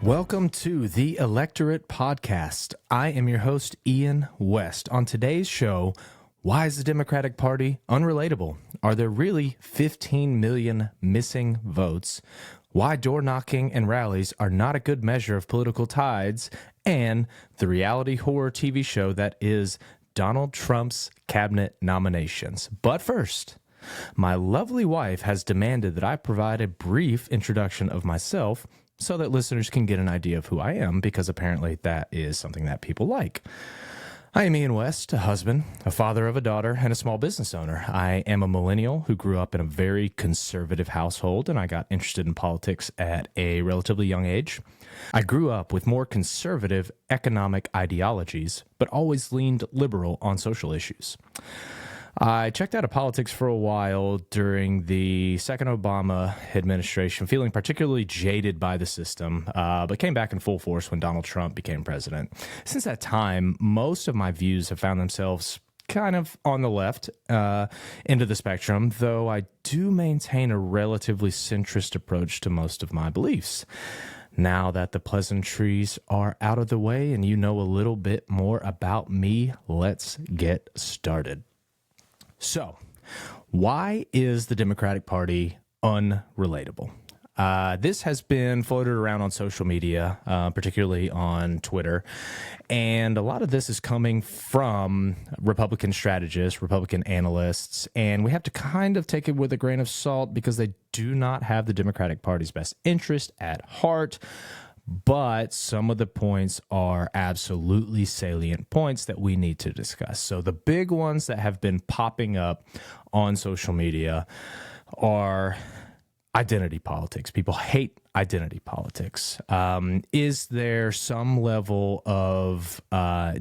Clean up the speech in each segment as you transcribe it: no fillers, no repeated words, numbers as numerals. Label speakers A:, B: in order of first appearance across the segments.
A: Welcome to the Electorate Podcast. I am your host, Ian West. On today's show, why is the Democratic Party unrelatable? Are there really 15 million missing votes? Why door knocking and rallies are not a good measure of political tides? And the reality horror TV show that is Donald Trump's cabinet nominations. But first, my lovely wife has demanded that I provide a brief introduction of myself so that listeners can get an idea of who I am, because apparently that is something that people like. I am Ian West, a husband, a father of a daughter, and a small business owner. I am a millennial who grew up in a very conservative household, and I got interested in politics at a relatively young age. I grew up with more conservative economic ideologies, but always leaned liberal on social issues. I checked out of politics for a while during the second Obama administration, feeling particularly jaded by the system, but came back in full force when Donald Trump became president. Since that time, most of my views have found themselves kind of on the left end of the spectrum, though I do maintain a relatively centrist approach to most of my beliefs. Now that the pleasantries are out of the way and you know a little bit more about me, let's get started. So, why is the Democratic Party unrelatable? This has been floated around on social media, particularly on Twitter, and a lot of this is coming from Republican strategists, Republican analysts, and we have to kind of take it with a grain of salt because they do not have the Democratic Party's best interest at heart. But some of the points are absolutely salient points that we need to discuss. So the big ones that have been popping up on social media are identity politics. People hate identity politics. Is there some level of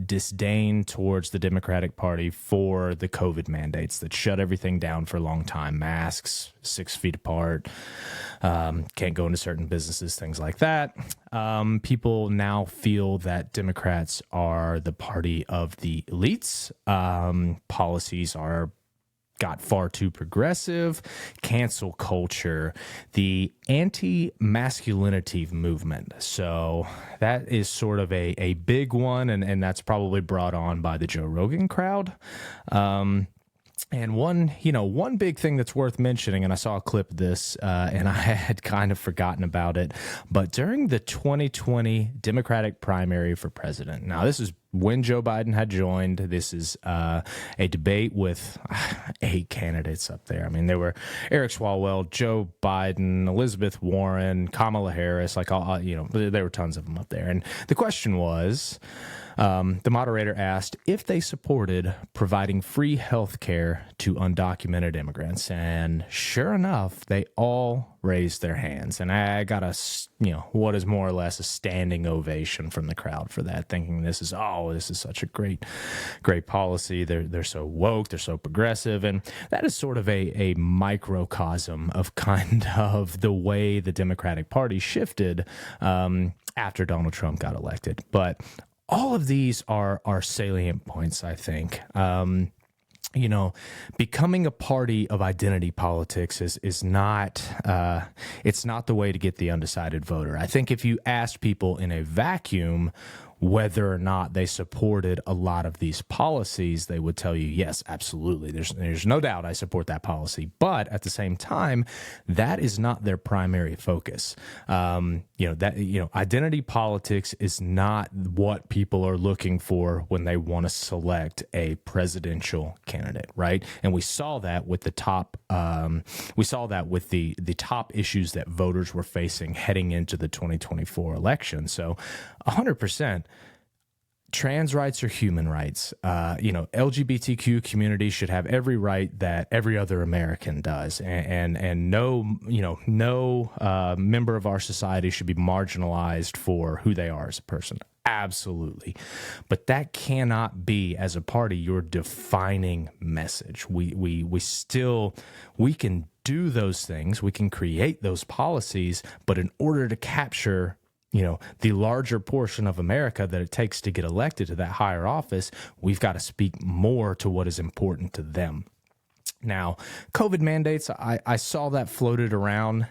A: disdain towards the Democratic Party for the COVID mandates that shut everything down for a long time? Masks, 6 feet apart, can't go into certain businesses, things like that. People now feel that Democrats are the party of the elites. Policies got far too progressive, cancel culture, the anti-masculinity movement. So that is sort of a big one, and that's probably brought on by the Joe Rogan crowd. And one big thing that's worth mentioning, and I saw a clip of this, and I had kind of forgotten about it, but during the 2020 Democratic primary for president, now this is when Joe Biden had joined. This is a debate with 8 candidates up there. I mean, there were Eric Swalwell, Joe Biden, Elizabeth Warren, Kamala Harris, there were tons of them up there. And the question was, the moderator asked if they supported providing free health care to undocumented immigrants. And sure enough, they all raised their hands. And I got what is more or less a standing ovation from the crowd for that, thinking this is such a great policy. They're so woke, they're so progressive. And that is sort of a microcosm of kind of the way the Democratic Party shifted after Donald Trump got elected. But all of these are salient points, I think. Becoming a party of identity politics is not it's not the way to get the undecided voter. I think if you asked people in a vacuum whether or not they supported a lot of these policies, they would tell you, yes, absolutely. There's no doubt I support that policy. But at the same time, that is not their primary focus. Identity politics is not what people are looking for when they want to select a presidential candidate, right? And we saw that with the top top issues that voters were facing heading into the 2024 election. So 100%. Trans rights are human rights. LGBTQ community should have every right that every other American does, and no member of our society should be marginalized for who they are as a person. Absolutely. But that cannot be, as a party, your defining message. We can do those things, we can create those policies, but in order to capture the larger portion of America that it takes to get elected to that higher office, we've got to speak more to what is important to them. Now, COVID mandates, I saw that floated around.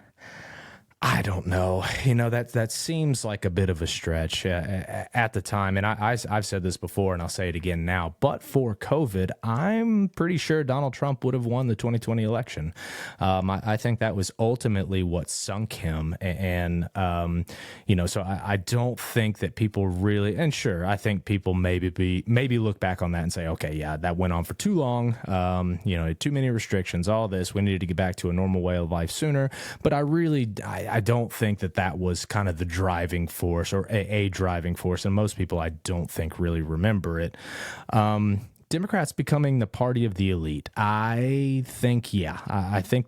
A: I don't know. That seems like a bit of a stretch at the time. And I've said this before, and I'll say it again now. But for COVID, I'm pretty sure Donald Trump would have won the 2020 election. I think that was ultimately what sunk him. So I don't think that people really, and sure, I think people maybe look back on that and say, okay, yeah, that went on for too long. Too many restrictions, all this. We needed to get back to a normal way of life sooner. But I don't think that was kind of the driving force or a driving force. And most people, I don't think, really remember it. Democrats becoming the party of the elite. I think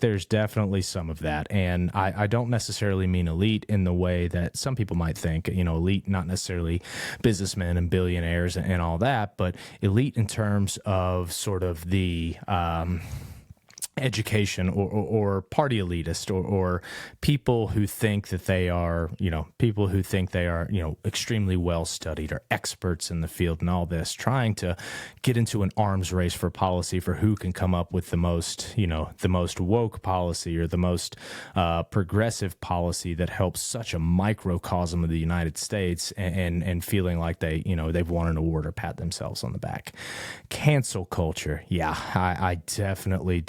A: there's definitely some of that. And I don't necessarily mean elite in the way that some people might think, elite, not necessarily businessmen and billionaires and all that, but elite in terms of sort of the, education or party elitist or people who think that they are, extremely well studied or experts in the field and all this, trying to get into an arms race for policy for who can come up with the most woke policy or the most progressive policy that helps such a microcosm of the United States and feeling like they've won an award or pat themselves on the back. Cancel culture. Yeah, I definitely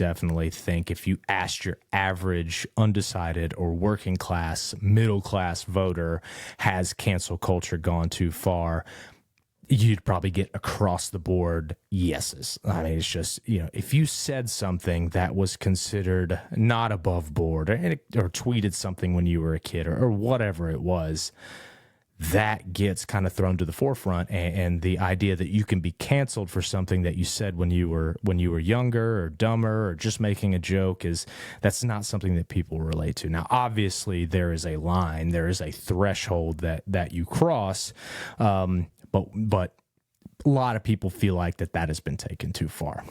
A: think if you asked your average undecided or working class, middle class voter, has cancel culture gone too far, you'd probably get across the board yeses. I mean, it's just, if you said something that was considered not above board or tweeted something when you were a kid or whatever it was, that gets kind of thrown to the forefront, and the idea that you can be canceled for something that you said when you were younger or dumber or just making a joke that's not something that people relate to. Now, obviously, there is a line, there is a threshold that you cross, but a lot of people feel like that has been taken too far.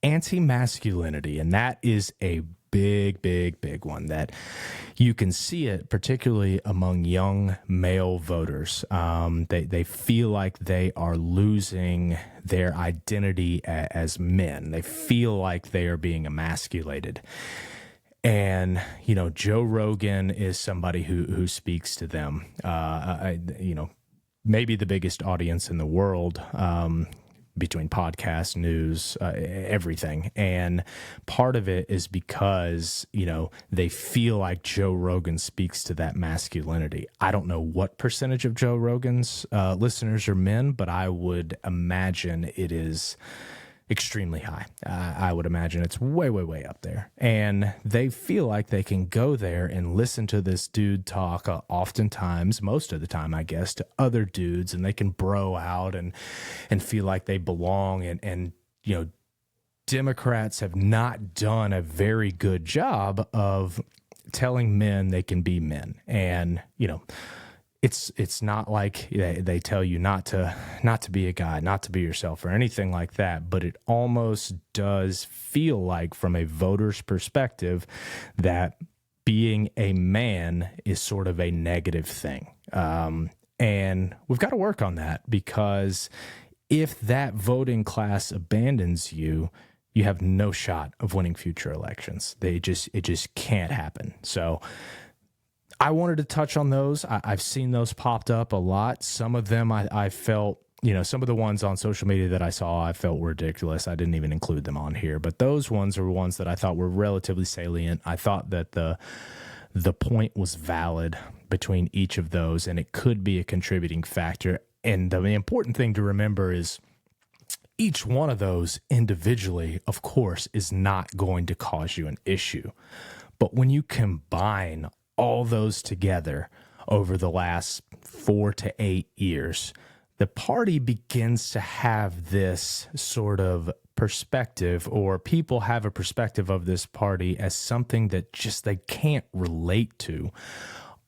A: Anti-masculinity, and that is a big one that you can see it particularly among young male voters. They feel like they are losing their identity as men. They feel like they are being emasculated. And, Joe Rogan is somebody who speaks to them. Maybe the biggest audience in the world, between podcasts, news, everything. And part of it is because, they feel like Joe Rogan speaks to that masculinity. I don't know what percentage of Joe Rogan's listeners are men, but I would imagine it is extremely high. I would imagine it's way up there. And they feel like they can go there and listen to this dude talk oftentimes, most of the time, I guess, to other dudes, and they can bro out and feel like they belong. And Democrats have not done a very good job of telling men they can be men. And, it's not like they tell you not to be a guy, not to be yourself or anything like that, but it almost does feel like, from a voter's perspective, that being a man is sort of a negative thing. And we've got to work on that, because if that voting class abandons you, you have no shot of winning future elections. It just can't happen. So I wanted to touch on those. I've seen those popped up a lot. Some of them I felt, some of the ones on social media that I saw, I felt were ridiculous. I didn't even include them on here. But those ones are ones that I thought were relatively salient. I thought that the point was valid between each of those, and it could be a contributing factor. And the important thing to remember is each one of those individually, of course, is not going to cause you an issue. But when you combine all those together over the last 4 to 8 years, the party begins to have this sort of perspective, or people have a perspective of this party as something that just they can't relate to.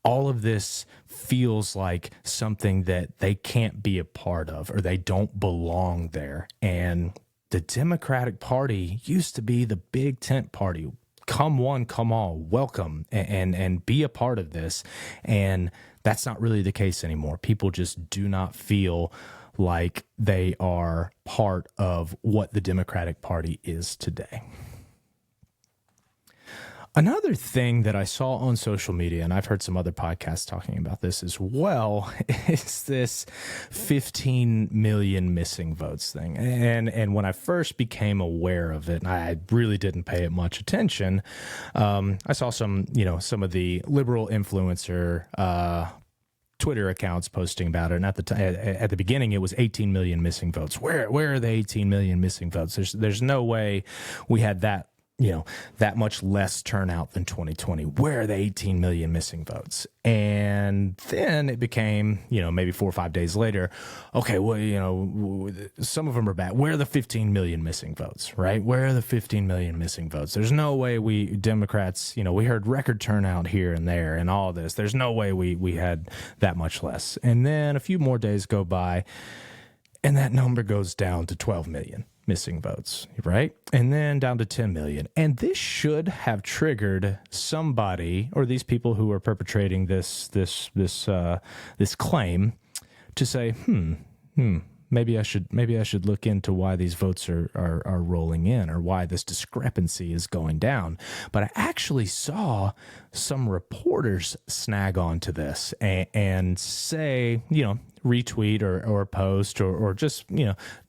A: All of this feels like something that they can't be a part of, or they don't belong there. And the Democratic Party used to be the big tent party. Come one, come all, welcome, and be a part of this. And that's not really the case anymore. People just do not feel like they are part of what the Democratic Party is today. Another thing that I saw on social media, and I've heard some other podcasts talking about this as well, is this 15 million missing votes thing. And when I first became aware of it, and I really didn't pay it much attention, I saw some of the liberal influencer Twitter accounts posting about it, and at the beginning it was 18 million missing votes. Where are the 18 million missing votes? There's no way we had that much less turnout than 2020. Where are the 18 million missing votes? And then it became, maybe 4 or 5 days later, okay, well, some of them are bad. Where are the 15 million missing votes, right? Where are the 15 million missing votes? There's no way we Democrats, we heard record turnout here and there and all this. There's no way we had that much less. And then a few more days go by, and that number goes down to 12 million missing votes, right? And then down to 10 million. And this should have triggered somebody, or these people who are perpetrating this claim, to say, maybe I should look into why these votes are rolling in, or why this discrepancy is going down. But I actually saw some reporters snag onto this and say, retweet or post or just,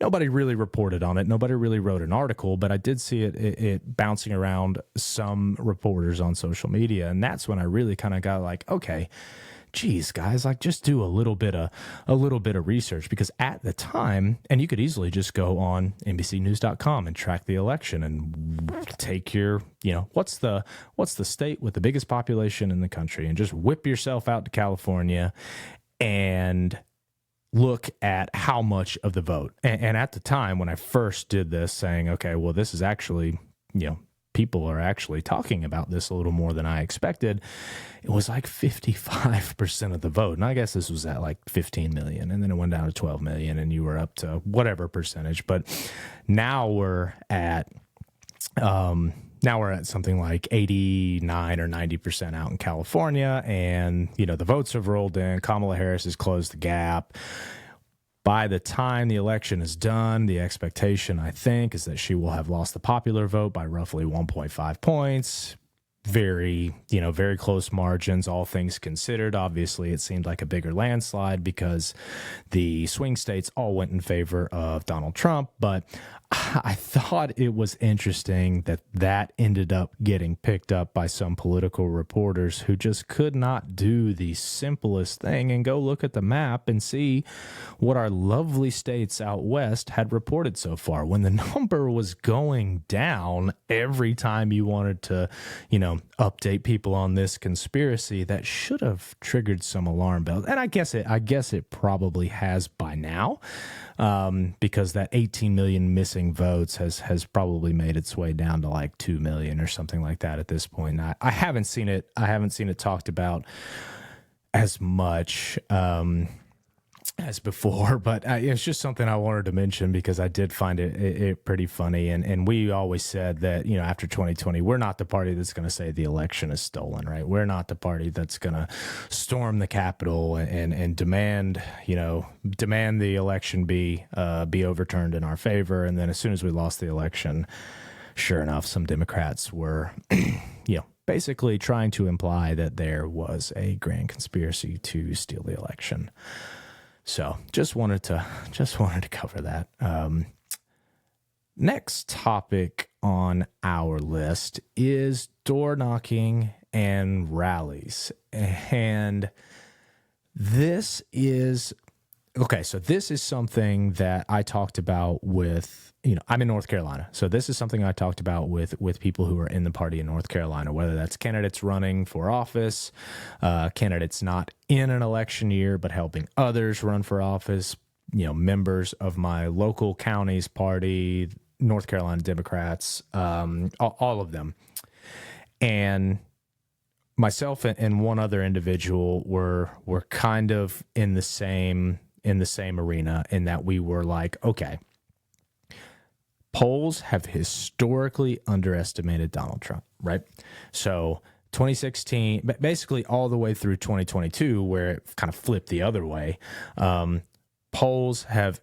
A: nobody really reported on it. Nobody really wrote an article, but I did see it bouncing around some reporters on social media. And that's when I really kind of got like, okay, geez, guys, like, just do a little bit of research, because at the time, and you could easily just go on NBCnews.com and track the election and take your, what's the state with the biggest population in the country, and just whip yourself out to California and look at how much of the vote. And at the time when I first did this, saying, okay, well, this is actually, people are actually talking about this a little more than I expected, it was like 55% of the vote. And I guess this was at like 15 million, and then it went down to 12 million, and you were up to whatever percentage. But now we're at something like 89 or 90% out in California, and the votes have rolled in. Kamala Harris has closed the gap. By the time the election is done, the expectation, I think, is that she will have lost the popular vote by roughly 1.5 points. Very close margins, all things considered. Obviously, it seemed like a bigger landslide because the swing states all went in favor of Donald Trump. But I thought it was interesting that ended up getting picked up by some political reporters who just could not do the simplest thing and go look at the map and see what our lovely states out west had reported so far. When the number was going down every time you wanted to, update people on this conspiracy, that should have triggered some alarm bells. And I guess it probably has by now, because that 18 million missing votes has probably made its way down to like 2 million or something like that at this point. I haven't seen it talked about as much as before, but it's just something I wanted to mention because I did find it pretty funny. And we always said that, after 2020, we're not the party that's going to say the election is stolen, right? We're not the party that's going to storm the Capitol and demand the election be overturned in our favor. And then as soon as we lost the election, sure enough, some Democrats were, basically trying to imply that there was a grand conspiracy to steal the election. So just wanted to cover that. Next topic on our list is door knocking and rallies. And this is okay. So this is something that I talked about with, I'm in North Carolina. So this is something I talked about with people who are in the party in North Carolina, whether that's candidates running for office, candidates not in an election year, but helping others run for office, members of my local county's party, North Carolina Democrats, all of them. And myself and one other individual were kind of in the same arena, in that we were like, okay, polls have historically underestimated Donald Trump, right? So 2016, basically all the way through 2022, where it kind of flipped the other way, polls have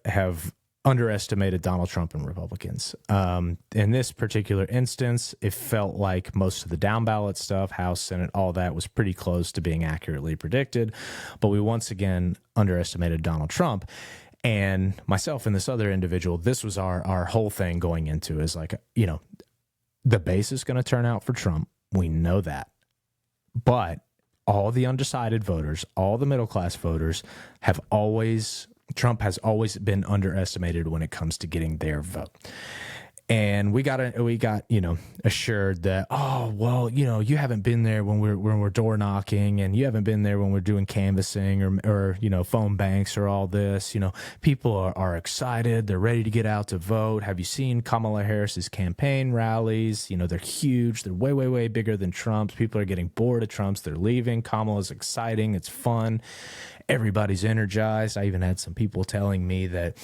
A: underestimated Donald Trump and Republicans. In this particular instance, it felt like most of the down ballot stuff, House, Senate, all that was pretty close to being accurately predicted. But we once again underestimated Donald Trump. And myself and this other individual, this was our whole thing going into is like, the base is going to turn out for Trump. We know that. But all the undecided voters, all the middle class voters Trump has always been underestimated when it comes to getting their vote. And we got assured that, oh, well, you haven't been there when we're door knocking, and you haven't been there when we're doing canvassing or phone banks or all this. People are excited. They're ready to get out to vote. Have you seen Kamala Harris's campaign rallies? They're huge. They're way, way, way bigger than Trump's. People are getting bored of Trump's. They're leaving. Kamala's exciting. It's fun. Everybody's energized. I even had some people telling me that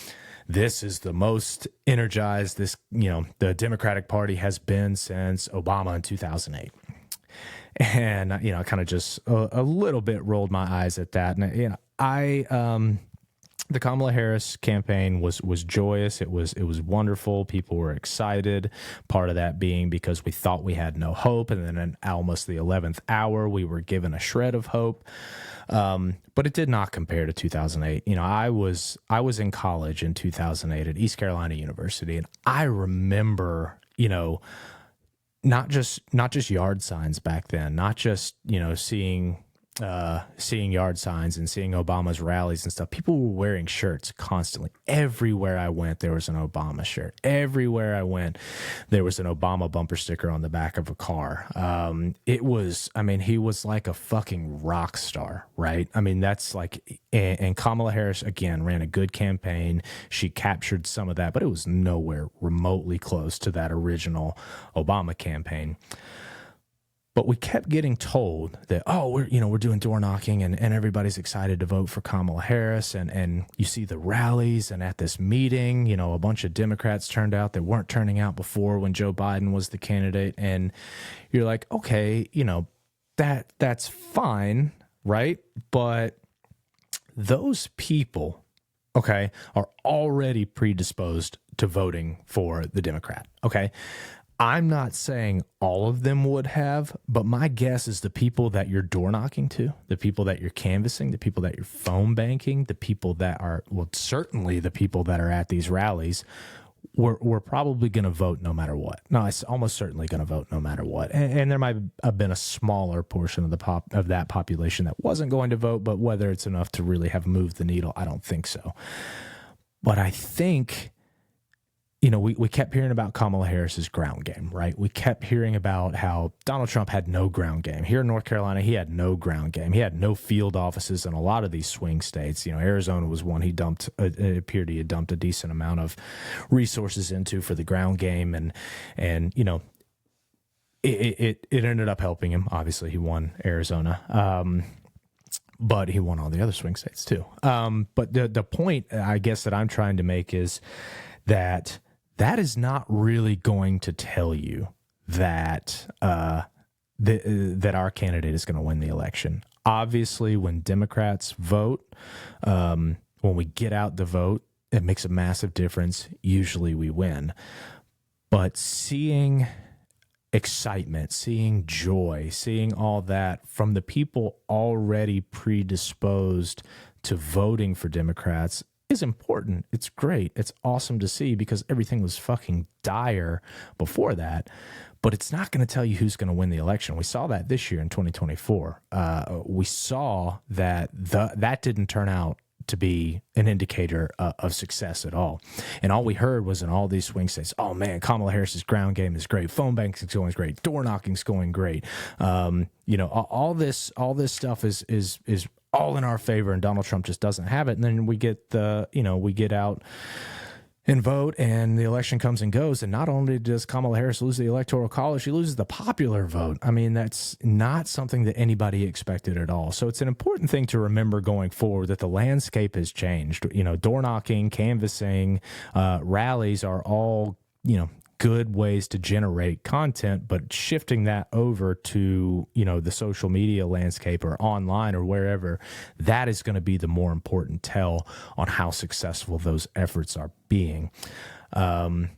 A: this is the most energized the Democratic Party has been since Obama in 2008. And, I kind of just a little bit rolled my eyes at that. And, the Kamala Harris campaign was joyous. It was wonderful. People were excited. Part of that being because we thought we had no hope. And then in almost the 11th hour, we were given a shred of hope. But it did not compare to 2008. I was in college in 2008 at East Carolina University, and I remember, not just yard signs back then, not just, seeing yard signs and seeing Obama's rallies and stuff. People were wearing shirts constantly. Everywhere I went, there was an Obama shirt. Everywhere I went, there was an Obama bumper sticker on the back of a car. He was like a fucking rock star, right? That's like, and Kamala Harris, again, ran a good campaign. She captured some of that, but it was nowhere remotely close to that original Obama campaign. But we kept getting told that, oh, we're doing door knocking and everybody's excited to vote for Kamala Harris. And you see the rallies, and at this meeting, a bunch of Democrats turned out that weren't turning out before when Joe Biden was the candidate. And you're like, okay, that's fine, right? But those people, okay, are already predisposed to voting for the Democrat, okay? I'm not saying all of them would have, but my guess is the people that you're door knocking to, the people that you're canvassing, the people that you're phone banking, the people that are, well, certainly the people that are at these rallies, we're probably going to vote no matter what. No, it's almost certainly going to vote no matter what. And there might have been a smaller portion of that population that wasn't going to vote, but whether it's enough to really have moved the needle, I don't think so. But I think, we kept hearing about Kamala Harris's ground game, right? We kept hearing about how Donald Trump had no ground game. Here in North Carolina, he had no ground game. He had no field offices in a lot of these swing states. Arizona was one it appeared he had dumped a decent amount of resources into for the ground game. And it ended up helping him. Obviously, he won Arizona. But he won all the other swing states too. But the point, I guess, that I'm trying to make is that is not really going to tell you that that our candidate is going to win the election. Obviously, when Democrats vote, when we get out to vote, it makes a massive difference. Usually we win. But seeing excitement, seeing joy, seeing all that from the people already predisposed to voting for Democrats is important. It's great. It's awesome to see because everything was fucking dire before that. But it's not going to tell you who's going to win the election. We saw that this year in 2024. We saw that that didn't turn out to be an indicator of success at all. And all we heard was in all these swing states, oh man, Kamala Harris's ground game is great. Phone banking is going great. Door knocking is going great. All this stuff is all in our favor, and Donald Trump just doesn't have it. And then we get out and vote, and the election comes and goes. And not only does Kamala Harris lose the Electoral College, she loses the popular vote. That's not something that anybody expected at all. So it's an important thing to remember going forward that the landscape has changed. Door knocking, canvassing, rallies are all, good ways to generate content, but shifting that over to, the social media landscape or online or wherever, that is going to be the more important tell on how successful those efforts are being. And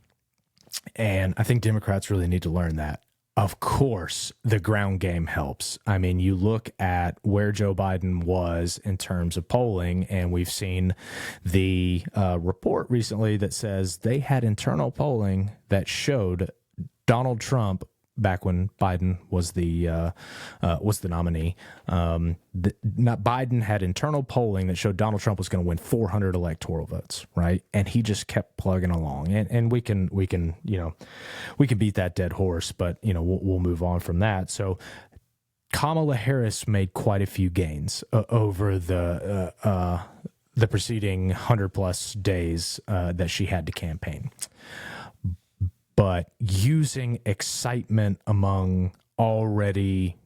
A: I think Democrats really need to learn that. Of course, the ground game helps. I mean, you look at where Joe Biden was in terms of polling, and we've seen the report recently that says they had internal polling that showed Donald Trump, back when Biden was the nominee, Biden had internal polling that showed Donald Trump was going to win 400 electoral votes, right? And he just kept plugging along. And we can beat that dead horse, but we'll move on from that. So Kamala Harris made quite a few gains over the preceding 100+ days that she had to campaign. But using excitement among already,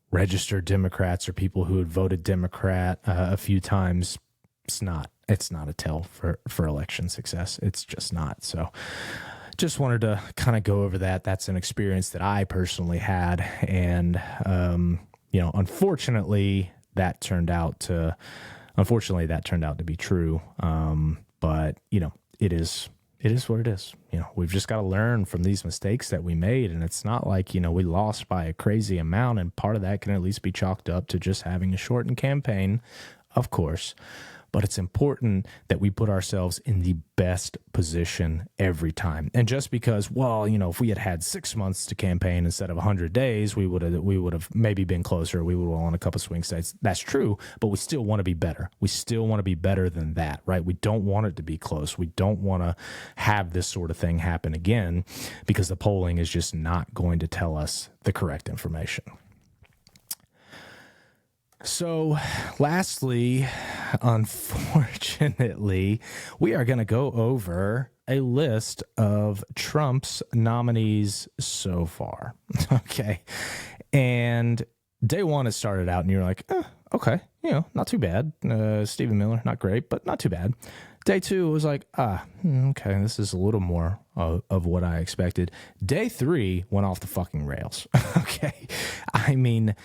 A: registered Democrats or people who had voted Democrat a few times, it's not a tell for election success. It's just not. So just wanted to kind of go over that. That's an experience that I personally had. And, unfortunately that turned out to be true. But it is what it is. We've just got to learn from these mistakes that we made. And it's not like, we lost by a crazy amount. And part of that can at least be chalked up to just having a shortened campaign, of course. But it's important that we put ourselves in the best position every time. And just because, if we had 6 months to campaign instead of 100 days, we would have maybe been closer. We would have won a couple swing states. That's true, but we still want to be better. We still want to be better than that, right? We don't want it to be close. We don't want to have this sort of thing happen again, because the polling is just not going to tell us the correct information. So lastly, unfortunately, we are going to go over a list of Trump's nominees so far. Okay. And day one, it started out and you're like, okay, not too bad. Stephen Miller, not great, but not too bad. Day two, it was like, okay, this is a little more of what I expected. Day three went off the fucking rails. Okay. I mean,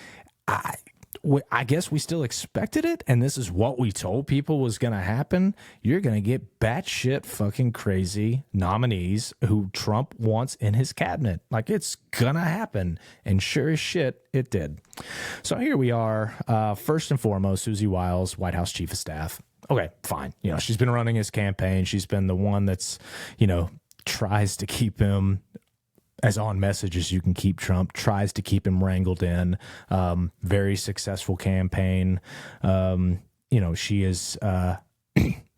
A: I guess we still expected it, and this is what we told people was going to happen. You're going to get batshit fucking crazy nominees who Trump wants in his cabinet. Like, it's going to happen, and sure as shit, it did. So here we are. First and foremost, Susie Wiles, White House Chief of Staff. Okay, fine. She's been running his campaign. She's been the one that's, tries to keep him as on message as you can keep Trump, tries to keep him wrangled in. Very successful campaign. She is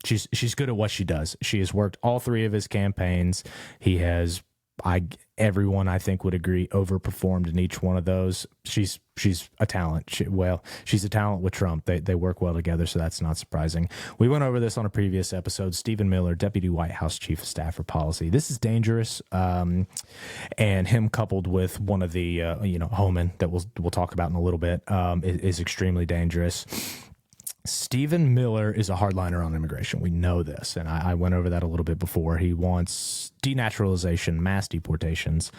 A: she's good at what she does. She has worked all three of his campaigns. He has, everyone I think would agree, overperformed in each one of those. She's a talent. She's a talent with Trump. They work well together, so that's not surprising. We went over this on a previous episode. Stephen Miller, Deputy White House Chief of Staff for Policy. This is dangerous, and him coupled with one of the Homan that we'll talk about in a little bit is extremely dangerous. Stephen Miller is a hardliner on immigration. We know this, and I went over that a little bit before. He wants denaturalization, mass deportations.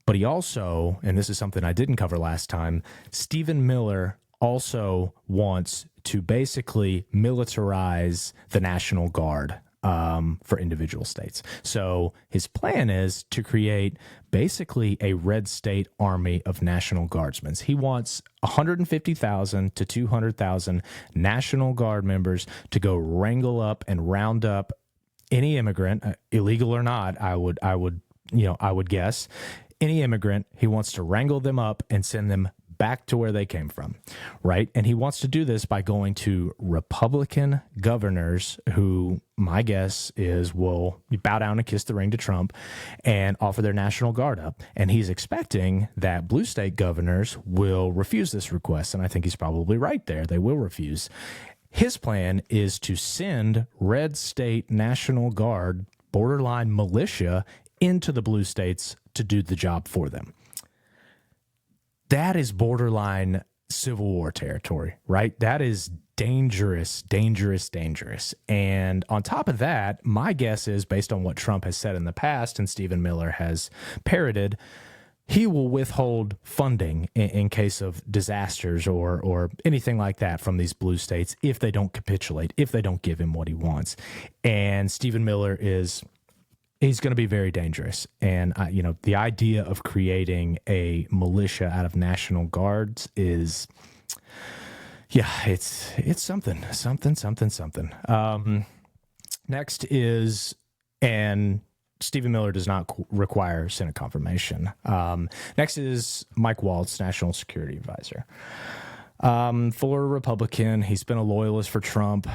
A: But he also, and this is something I didn't cover last time, Stephen Miller also wants to basically militarize the National Guard for individual states. So his plan is to create basically a red state army of National Guardsmen. He wants 150,000 to 200,000 National Guard members to go wrangle up and round up any immigrant, illegal or not. I would guess any immigrant. He wants to wrangle them up and send them back to where they came from, right? And he wants to do this by going to Republican governors who, my guess is, will bow down and kiss the ring to Trump and offer their National Guard up. And he's expecting that blue state governors will refuse this request. And I think he's probably right there. They will refuse. His plan is to send red state National Guard, borderline militia, into the blue states to do the job for them. That is borderline Civil War territory, right? That is dangerous, dangerous, dangerous. And on top of that, my guess is, based on what Trump has said in the past and Stephen Miller has parroted, he will withhold funding in case of disasters or anything like that from these blue states if they don't capitulate, if they don't give him what he wants. And Stephen Miller he's going to be very dangerous. And, the idea of creating a militia out of National Guards is, it's something. Next is, and Stephen Miller does not require Senate confirmation. Next is Mike Waltz, National Security Advisor. For Republican, he's been a loyalist for Trump.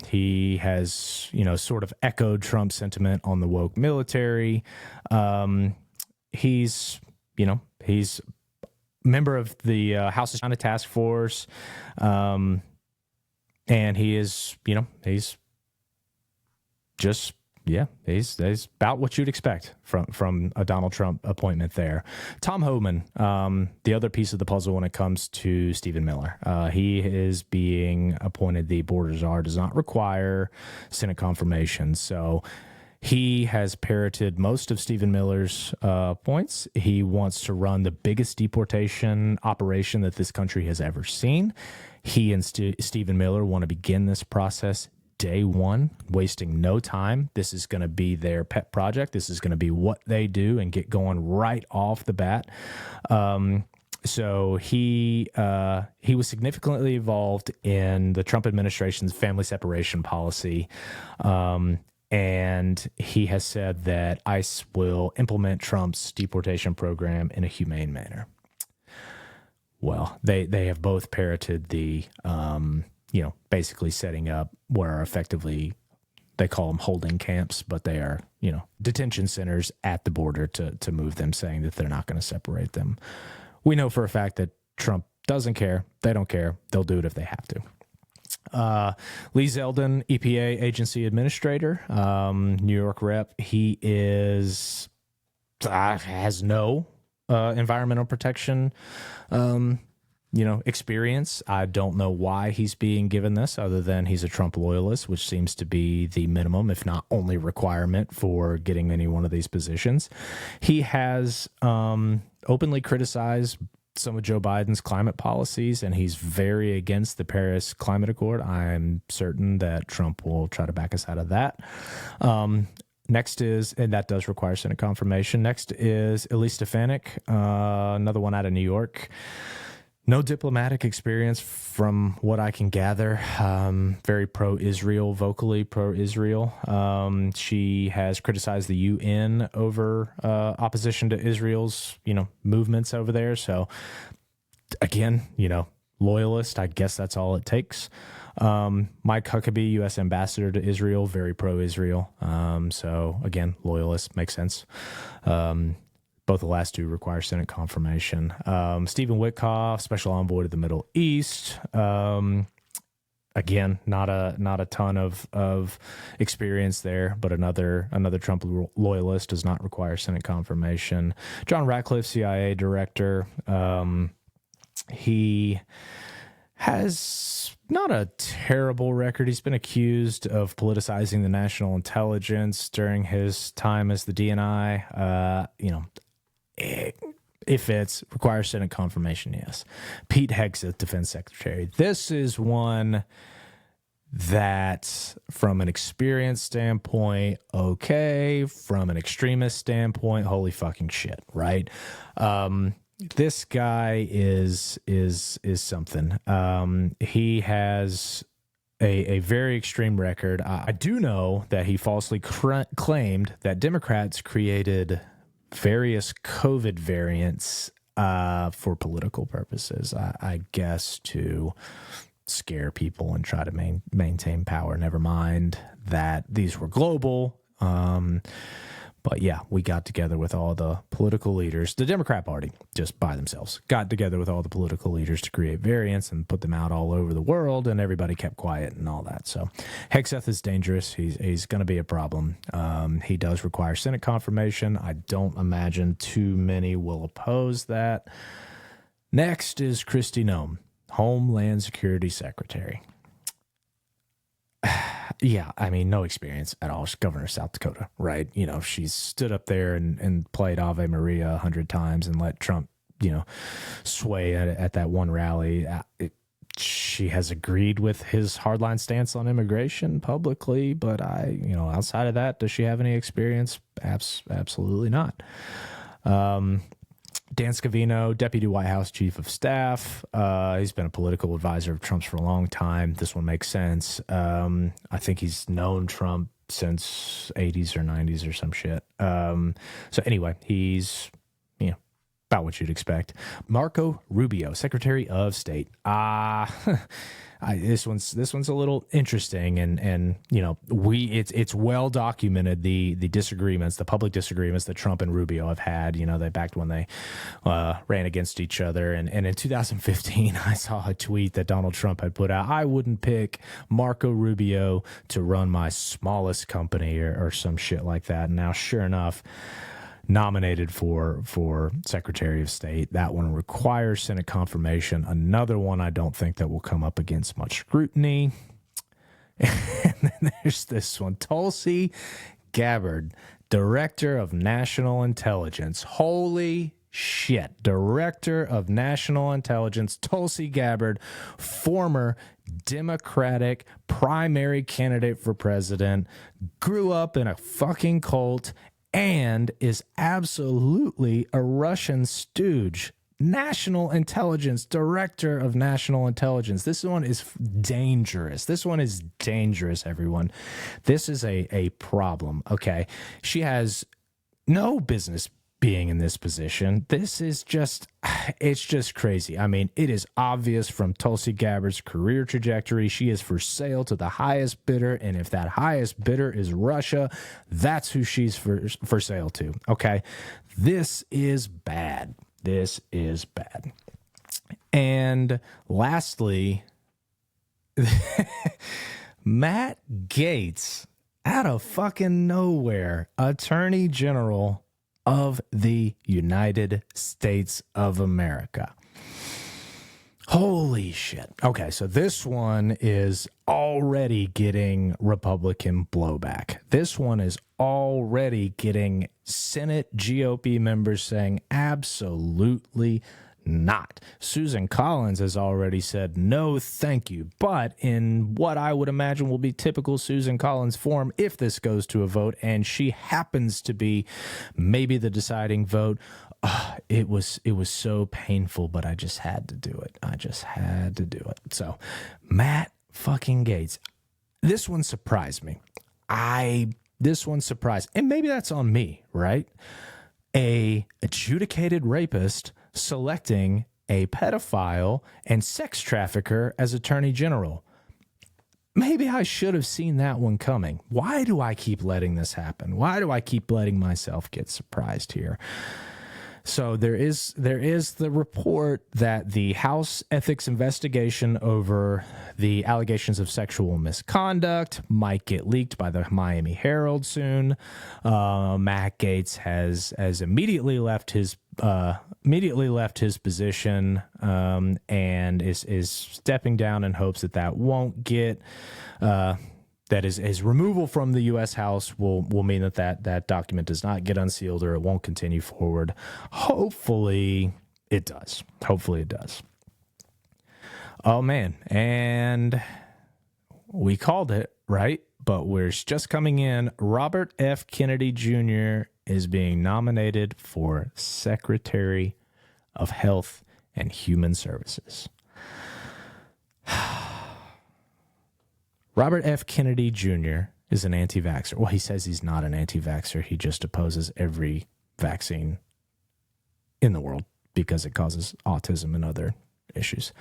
A: He has, sort of echoed Trump's sentiment on the woke military. He's member of the House of China Task Force. And he is, he's just, he's about what you'd expect from a Donald Trump appointment there. Tom Homan, the other piece of the puzzle when it comes to Stephen Miller. He is being appointed the border czar, does not require Senate confirmation. So he has parroted most of Stephen Miller's points. He wants to run the biggest deportation operation that this country has ever seen. He and Stephen Miller want to begin this process day one, wasting no time. This is going to be their pet project. This is going to be what they do and get going right off the bat. So he was significantly involved in the Trump administration's family separation policy. And he has said that ICE will implement Trump's deportation program in a humane manner. Well, they have both parroted the basically setting up where effectively they call them holding camps, but they are, detention centers at the border to move them, saying that they're not going to separate them. We know for a fact that Trump doesn't care. They don't care. They'll do it if they have to. Lee Zeldin, EPA agency administrator, New York rep. He has no environmental protection experience. I don't know why he's being given this other than he's a Trump loyalist, which seems to be the minimum, if not only requirement for getting any one of these positions. He has openly criticized some of Joe Biden's climate policies, and he's very against the Paris Climate Accord. I'm certain that Trump will try to back us out of that. Next is, and that does require Senate confirmation. Next is Elise Stefanik, another one out of New York. No diplomatic experience from what I can gather. Very pro-Israel, vocally pro-Israel. She has criticized the UN over opposition to Israel's, movements over there. So again, loyalist, I guess that's all it takes. Mike Huckabee, U.S. ambassador to Israel, very pro-Israel. So again, loyalist, makes sense. Both the last two require Senate confirmation. Stephen Witkoff, special envoy to the Middle East. Again, not a ton of experience there, but another Trump loyalist, does not require Senate confirmation. John Ratcliffe, CIA director. He has not a terrible record. He's been accused of politicizing the national intelligence during his time as the DNI. If it's requires Senate confirmation, yes. Pete Hegseth, defense secretary. This is one that, from an experience standpoint, okay. From an extremist standpoint, holy fucking shit, right? This guy is something. He has a very extreme record. I do know that he falsely claimed that Democrats created various COVID variants for political purposes, I guess, to scare people and try to maintain power. Never mind that these were global. But yeah, we got together with all the political leaders, the Democrat Party, just by themselves, got together with all the political leaders to create variants and put them out all over the world, and everybody kept quiet and all that. So Hegseth is dangerous. He's going to be a problem. He does require Senate confirmation. I don't imagine too many will oppose that. Next is Kristi Noem, Homeland Security Secretary. Yeah, I mean, no experience at all. She's governor of South Dakota, right? You know, she's stood up there and played Ave Maria 100 times and let Trump, you know, sway at that one rally. She has agreed with his hardline stance on immigration publicly, but outside of that, does she have any experience? Absolutely not. Dan Scavino, Deputy White House Chief of Staff. He's been a political advisor of Trump's for a long time. This one makes sense. I think he's known Trump since 80s or 90s or some shit. So anyway, he's, about what you'd expect. Marco Rubio, Secretary of State. This one's a little interesting, and it's well documented the disagreements, the public disagreements that Trump and Rubio have had. They backed when they ran against each other, and in 2015 I saw a tweet that Donald Trump had put out. I wouldn't pick Marco Rubio to run my smallest company or some shit like that. And now, sure enough, nominated for Secretary of State. That one requires Senate confirmation. Another one I don't think that will come up against much scrutiny. And then there's this one, Tulsi Gabbard, Director of National Intelligence. Holy shit. Director of National Intelligence, Tulsi Gabbard, former Democratic primary candidate for president, grew up in a fucking cult, and is absolutely a Russian stooge. National Intelligence, Director of National Intelligence. This one is dangerous. This one is dangerous, everyone. This is a problem, okay? She has no business being in this position. This is it's just crazy. I mean, it is obvious from Tulsi Gabbard's career trajectory. She is for sale to the highest bidder, and if that highest bidder is Russia, that's who she's for sale to, okay? This is bad. This is bad. And lastly, Matt Gaetz, out of fucking nowhere, Attorney General of the United States of America. Holy shit. Okay, so this one is already getting Republican blowback. This one is already getting Senate GOP members saying absolutely not. Susan Collins has already said no thank you, but in what I would imagine will be typical Susan Collins form, if this goes to a vote and she happens to be maybe the deciding vote, it was so painful, but I just had to do it. I just had to do it. So Matt fucking Gaetz, this one surprised me. This one surprised, and maybe that's on me, right? A adjudicated rapist selecting a pedophile and sex trafficker as Attorney General. Maybe I should have seen that one coming. Why do I keep letting this happen? Why do I keep letting myself get surprised here? So there is the report that the House ethics investigation over the allegations of sexual misconduct might get leaked by the Miami Herald soon. Matt Gaetz has immediately left his position and is stepping down in hopes that won't get that his removal from the U.S. House will mean that document does not get unsealed, or it won't continue forward. Hopefully it does. Hopefully it does. Oh, man. And we called it, right? But we're just coming in. Robert F. Kennedy Jr. is being nominated for Secretary of Health and Human Services. Robert F. Kennedy Jr. is an anti-vaxxer. Well, he says he's not an anti-vaxxer. He just opposes every vaccine in the world because it causes autism and other issues.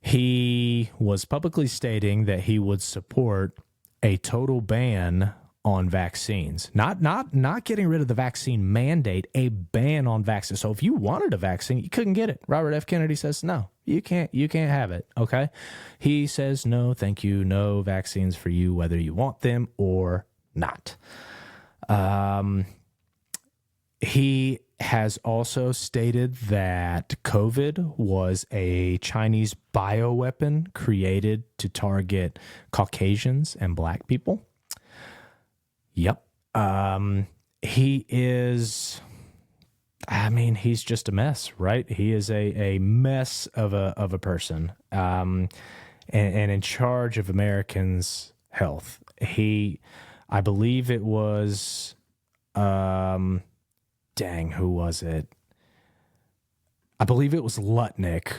A: He was publicly stating that he would support a total ban on vaccines. Not getting rid of the vaccine mandate, a ban on vaccines. So if you wanted a vaccine, you couldn't get it. Robert F. Kennedy says, no, you can't have it. Okay. He says, no, thank you. No vaccines for you, whether you want them or not. He has also stated that COVID was a Chinese bioweapon created to target Caucasians and black people. Yep. He is, he's just a mess, right? He is a mess of a person, and in charge of Americans' health. I believe it was, who was it? I believe it was Lutnick.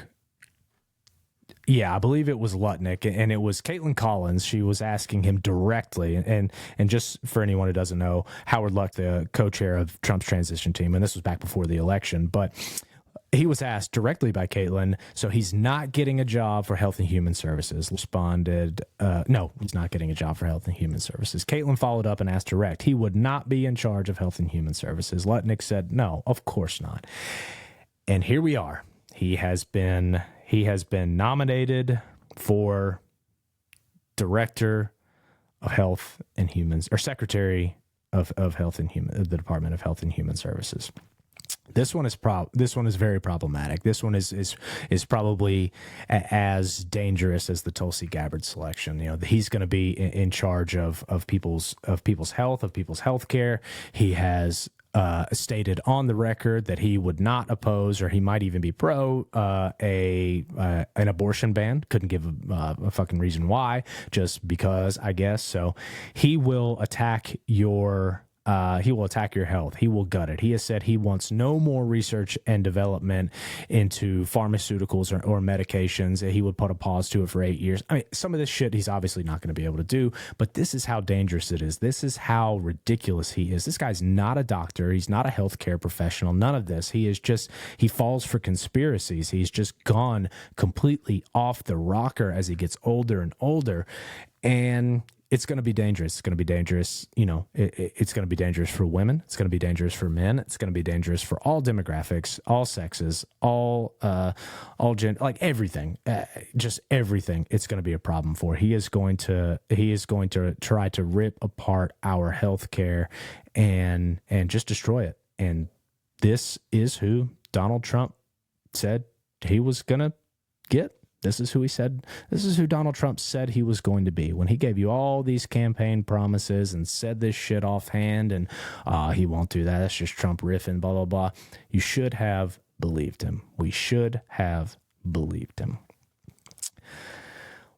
A: Yeah, I believe it was Lutnick, and it was Caitlin Collins. She was asking him directly, and just for anyone who doesn't know, Howard Luck, the co-chair of Trump's transition team, and this was back before the election, but he was asked directly by Caitlin, so he's not getting a job for Health and Human Services. Responded, no, he's not getting a job for Health and Human Services. Caitlin followed up and asked direct. He would not be in charge of Health and Human Services. Lutnick said, no, of course not. And here we are. He has been nominated for Director of Health and Humans, or Secretary of Health and Human, the Department of Health and Human Services. This one is very problematic. This one is probably as dangerous as the Tulsi Gabbard selection. You know, he's going to be in charge of people's health, of people's health care. He has stated on the record that he would not oppose, or he might even be pro an abortion ban. Couldn't give a fucking reason why, just because, I guess. So he will attack your health. He will gut it. He has said he wants no more research and development into pharmaceuticals or medications. He would put a pause to it for 8 years. I mean, some of this shit he's obviously not going to be able to do, but this is how dangerous it is. This is how ridiculous he is. This guy's not a doctor. He's not a healthcare professional. None of this. He falls for conspiracies. He's just gone completely off the rocker as he gets older and older. And it's going to be dangerous. It's going to be dangerous. You know, it's going to be dangerous for women. It's going to be dangerous for men. It's going to be dangerous for all demographics, all sexes, all gender, like everything, just everything. It's going to be a problem for. He is going to try to rip apart our healthcare and just destroy it. And this is who Donald Trump said he was going to get. This is who Donald Trump said he was going to be when he gave you all these campaign promises and said this shit offhand and he won't do that. That's just Trump riffing, blah, blah, blah. You should have believed him. We should have believed him.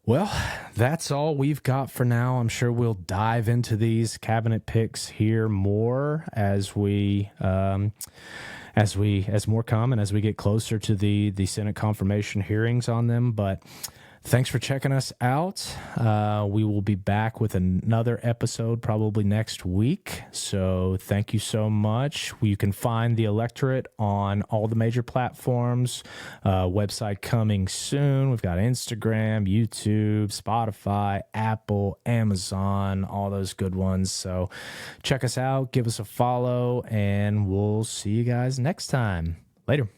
A: Well, that's all we've got for now. I'm sure we'll dive into these cabinet picks here more as more come and as we get closer to the Senate confirmation hearings on them. But thanks for checking us out. We will be back with another episode probably next week. So thank you so much. You can find the Electorate on all the major platforms. Website coming soon. We've got Instagram, YouTube, Spotify, Apple, Amazon, all those good ones. So check us out, give us a follow, and we'll see you guys next time. Later.